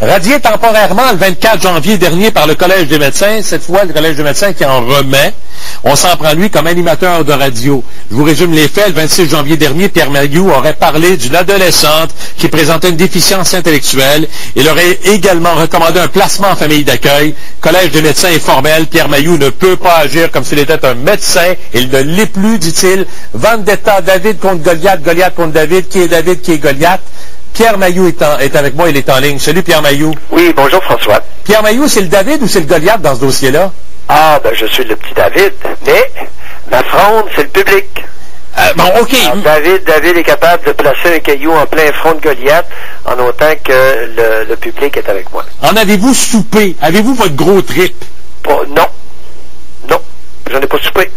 Radié temporairement le 24 janvier dernier par le Collège des médecins, cette fois le Collège des médecins qui en remet. On s'en prend lui comme animateur de radio. Je vous résume les faits. Le 26 janvier dernier, Pierre Mailloux aurait parlé d'une adolescente qui présentait une déficience intellectuelle. Il aurait également recommandé un placement en famille d'accueil. Collège des médecins est formel. Pierre Mailloux ne peut pas agir comme s'il était un médecin. Il ne l'est plus, dit-il. Vendetta, David contre Goliath, Goliath contre David. Qui est David, qui est Goliath? Pierre Mailloux est avec moi, il est en ligne. Salut Pierre Mailloux. Oui, bonjour François. Pierre Mailloux, c'est le David ou c'est le Goliath dans ce dossier-là? Ah, ben je suis le petit David, mais ma fronde, c'est le public. Bon, OK. Alors, David est capable de placer un caillou en plein front de Goliath en autant que le public est avec moi. En avez-vous soupé? Avez-vous votre gros trip? Non. Non, j'en ai pas soupé.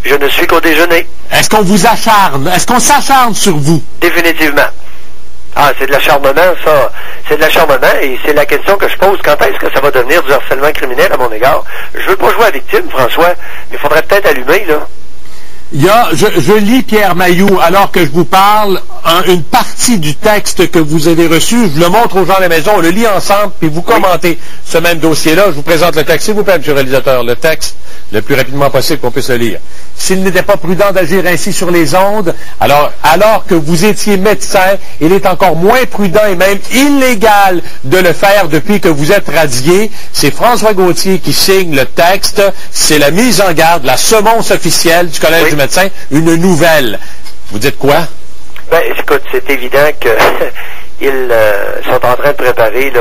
Je ne suis qu'au déjeuner. Est-ce qu'on vous acharne? Est-ce qu'on s'acharne sur vous? Définitivement. Ah, c'est de l'acharnement, ça. C'est de l'acharnement, et c'est la question que je pose. Quand est-ce que ça va devenir du harcèlement criminel à mon égard? Je veux pas jouer à victime, François, mais il faudrait peut-être allumer, là. Je lis Pierre Mailloux, alors que je vous parle, une partie du texte que vous avez reçu, je le montre aux gens à la maison, on le lit ensemble, puis vous commentez ce même dossier-là. Je vous présente le texte, s'il vous plaît, M. le réalisateur, le texte, le plus rapidement possible qu'on puisse le lire. S'il n'était pas prudent d'agir ainsi sur les ondes, alors que vous étiez médecin, il est encore moins prudent et même illégal de le faire depuis que vous êtes radié. C'est François Gauthier qui signe le texte, c'est la mise en garde, la semonce officielle du Collège du médecin, une nouvelle. Vous dites quoi? Ben, écoute, c'est évident que ils sont en train de préparer là,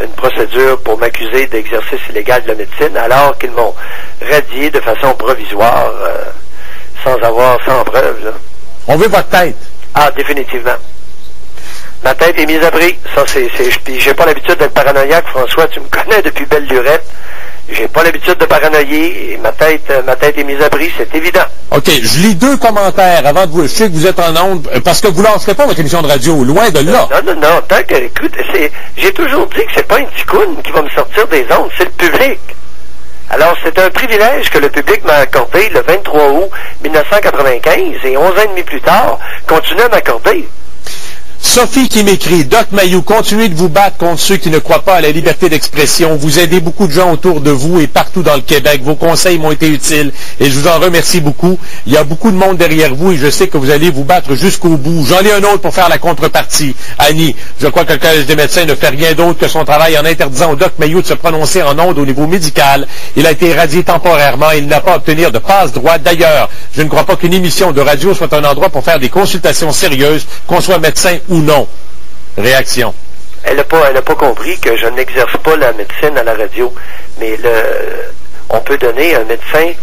une procédure pour m'accuser d'exercice illégal de la médecine, alors qu'ils m'ont radié de façon provisoire, sans preuve. Là. On veut votre tête. Ah, définitivement. Ma tête est mise à prix. Ça, j'ai pas l'habitude d'être paranoïaque, François. Tu me connais depuis belle lurette. J'ai pas l'habitude de paranoïer et ma tête est mise à prix, c'est évident. OK, je lis deux commentaires avant de vous... Je sais que vous êtes en onde, parce que vous ne lancerez pas votre émission de radio, loin de là. Non, tant que, écoute, j'ai toujours dit que c'est pas un ticoun qui va me sortir des ondes, c'est le public. Alors, c'est un privilège que le public m'a accordé le 23 août 1995, et 11 ans et demi plus tard, continue à m'accorder. Sophie qui m'écrit, Doc Mailloux, continuez de vous battre contre ceux qui ne croient pas à la liberté d'expression. Vous aidez beaucoup de gens autour de vous et partout dans le Québec. Vos conseils m'ont été utiles et je vous en remercie beaucoup. Il y a beaucoup de monde derrière vous et je sais que vous allez vous battre jusqu'au bout. J'en ai un autre pour faire la contrepartie. Annie, je crois que le Collège des médecins ne fait rien d'autre que son travail en interdisant au Doc Mailloux de se prononcer en ondes au niveau médical. Il a été irradié temporairement et il n'a pas à obtenir de passe-droit. D'ailleurs, je ne crois pas qu'une émission de radio soit un endroit pour faire des consultations sérieuses, qu'on soit médecin ou non. Réaction. Elle n'a pas compris que je n'exerce pas la médecine à la radio, mais on peut donner un médecin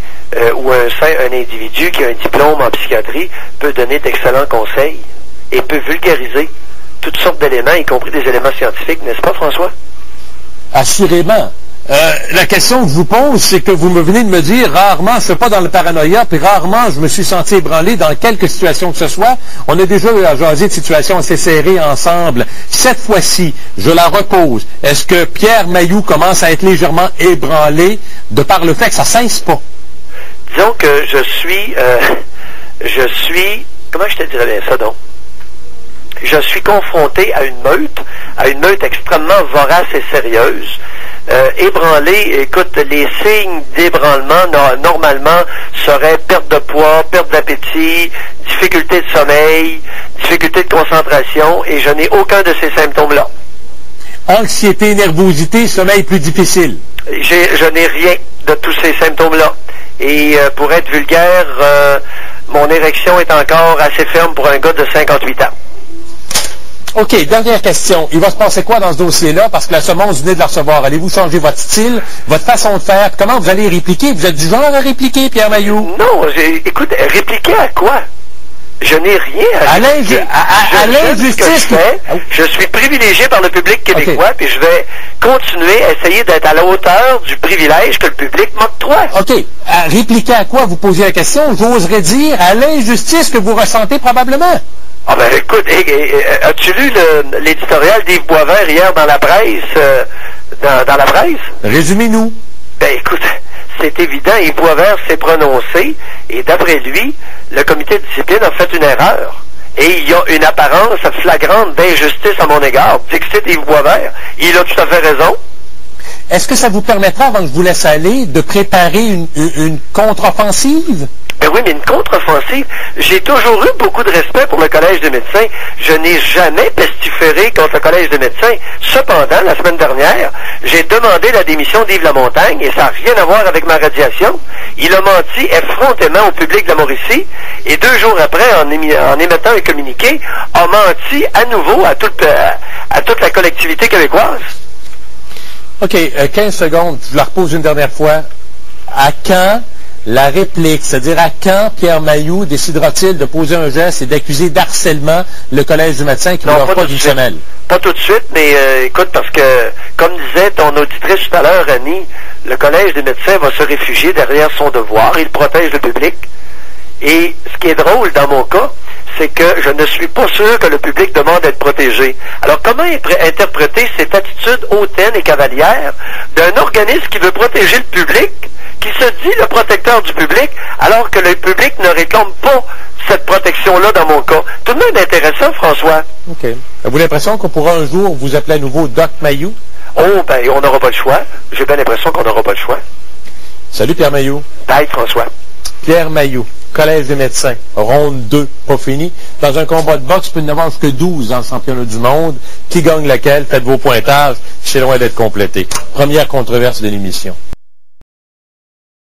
ou un individu qui a un diplôme en psychiatrie peut donner d'excellents conseils et peut vulgariser toutes sortes d'éléments, y compris des éléments scientifiques, n'est-ce pas, François? Assurément. La question que je vous pose, c'est que vous me venez de me dire, rarement, je ne suis pas dans le paranoïa, puis rarement, je me suis senti ébranlé dans quelque situation que ce soit. On a déjà jasé de situations assez serrées ensemble. Cette fois-ci, je la repose. Est-ce que Pierre Mailloux commence à être légèrement ébranlé de par le fait que ça ne cesse pas? Disons que je suis, comment je te dirais bien ça, donc? Je suis confronté à une meute extrêmement vorace et sérieuse. Ébranlé, écoute, les signes d'ébranlement normalement seraient perte de poids, perte d'appétit, difficulté de sommeil, difficulté de concentration, et je n'ai aucun de ces symptômes-là. Anxiété, nervosité, sommeil plus difficile. Je n'ai rien de tous ces symptômes-là. Et pour être vulgaire, mon érection est encore assez ferme pour un gars de 58 ans. OK, dernière question. Il va se passer quoi dans ce dossier-là? Parce que la semonce, vous venez de la recevoir. Allez-vous changer votre style, votre façon de faire? Comment vous allez répliquer? Vous êtes du genre à répliquer, Pierre Mailloux? Non, écoute, répliquer à quoi? Je n'ai rien à répliquer. À l'injustice. Je suis privilégié par le public québécois, puis je vais continuer à essayer d'être à la hauteur du privilège que le public m'octroie. OK. Répliquer à quoi? Vous posez la question. J'oserais dire à l'injustice que vous ressentez probablement. Ah ben écoute, as-tu lu l'éditorial d'Yves Boisvert hier dans la presse? Dans la presse? Résumez-nous. Ben écoute, c'est évident, Yves Boisvert s'est prononcé, et d'après lui, le comité de discipline a fait une erreur. et il y a une apparence flagrante d'injustice à mon égard. Dixit Yves Boisvert, il a tout à fait raison. Est-ce que ça vous permettra, avant que je vous laisse aller, de préparer une contre-offensive? Ben oui, mais une contre-offensive, j'ai toujours eu beaucoup de respect pour le Collège des médecins. Je n'ai jamais pestiféré contre le Collège des médecins. Cependant, la semaine dernière, j'ai demandé la démission d'Yves Lamontagne et ça n'a rien à voir avec ma radiation. Il a menti effrontément au public de la Mauricie et 2 jours après, en émettant un communiqué, a menti à nouveau à toute la collectivité québécoise. OK, 15 secondes, je la repose une dernière fois. À quand la réplique, c'est-à-dire à quand Pierre Mailloux décidera-t-il de poser un geste et d'accuser d'harcèlement le Collège du médecin qui ne leur pas d'une semelle? Pas tout de suite, mais écoute, parce que, comme disait ton auditrice tout à l'heure, Annie, le Collège des médecins va se réfugier derrière son devoir, il protège le public. Et ce qui est drôle dans mon cas, c'est que je ne suis pas sûr que le public demande d'être protégé. Alors comment interpréter cette attitude hautaine et cavalière d'un organisme qui veut protéger le public, qui se dit le protecteur du public, alors que le public ne réclame pas cette protection-là dans mon cas? Tout de même intéressant, François. OK. Avez-vous l'impression qu'on pourra un jour vous appeler à nouveau Doc Mailloux? Oh, ben, on n'aura pas le choix. J'ai bien l'impression qu'on n'aura pas le choix. Salut Pierre Mailloux. Bye, François. Pierre Mailloux, Collège des médecins, ronde 2, pas fini. Dans un combat de boxe, il peut y en avoir jusque 12 dans le championnat du monde. Qui gagne laquelle? Faites vos pointages. C'est loin d'être complété. Première controverse de l'émission.